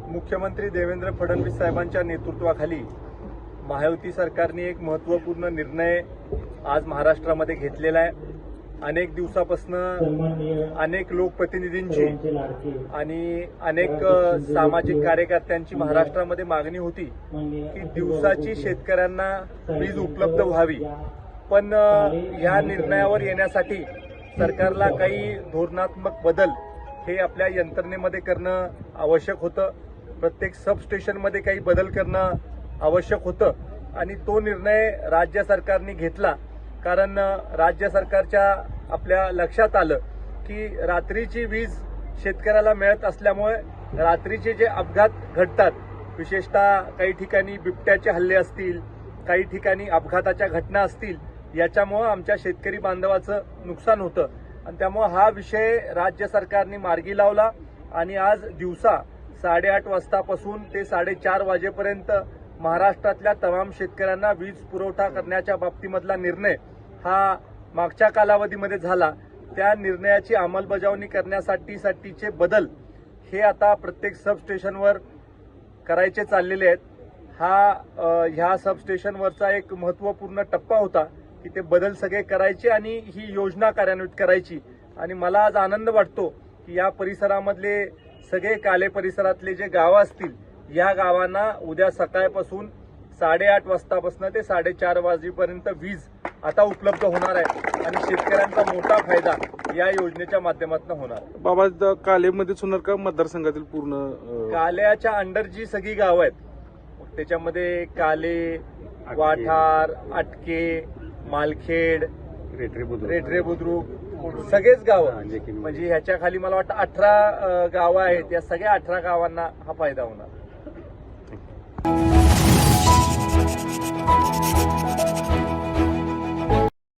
मुख्यमंत्री देवेंद्र फडणवीस साहेबांच्या नेतृत्वाखाली महायुती सरकारने एक महत्त्वपूर्ण निर्णय आज महाराष्ट्रामध्ये घेतलेला आहे। अनेक दिवसापासून अनेक लोकप्रतिनिधींची आणि अनेक सामाजिक कार्यकर्त्यांची महाराष्ट्रामध्ये मागणी होती की दिवसाची शेतकऱ्यांना वीज उपलब्ध व्हावी, पण या निर्णयावर येण्यासाठी सरकारला काही धोरणात्मक बदल हे आपल्या यंत्रणेमध्ये करणं आवश्यक होतं। प्रत्येक सबस्टेशनमध्ये काही बदल करणं आवश्यक होतं आणि तो निर्णय राज्य सरकारने घेतला। कारण राज्य सरकारच्या आपल्या लक्षात आलं की रात्रीची वीज शेतकऱ्याला मिळत असल्यामुळे रात्रीचे जे अपघात घडतात, विशेषतः काही ठिकाणी बिबट्याचे हल्ले असतील, काही ठिकाणी अपघाताच्या घटना असतील, याच्यामुळे आमच्या शेतकरी बांधवाचं नुकसान होतं आणि त्यामुळे हा विषय राज्य सरकारने मार्गी लावला आणि आज दिवसा 8:30 वाजतापासून ते 4:30 वाजेपर्यंत महाराष्ट्रातल्या तमाम शेतकऱ्यांना वीज पुरवठा करण्याच्या बाबतीमधला निर्णय हा मागच्या कालावधीमध्ये झाला। त्या निर्णयाची अंमलबजावणी करण्यासाठीचे बदल हे आता प्रत्येक सबस्टेशनवर करायचे चाललेले आहेत। ह्या सबस्टेशनवरचा एक महत्त्वपूर्ण टप्पा होता की ते बदल सगळे करायचे आणि ही योजना कार्यान्वित करायची। आणि मला आज आनंद वाटतो की या परिसरामधले सगळे काले परिसरातले जे गावं असतील, या गावांना उद्या सकाळपासून 8:30 वाजतापासून ते 4:30 वाजेपर्यंत वीज आता उपलब्ध होणार आहे आणि शेतकऱ्यांचा मोठा फायदा या योजनेच्या माध्यमातून होणार। बाबा, कालेमध्येच होणार का मतदारसंघातील पूर्ण? काल्याच्या अंडर जी सगळी गावं आहेत त्याच्यामध्ये काले, वाठार, अटके, मालखेड, रेठरे बुद्रुक सगळेच गावं, म्हणजे ह्याच्या खाली मला वाटतं 18 गावं आहेत। या सगळ्या 18 गावांना हा फायदा होणार।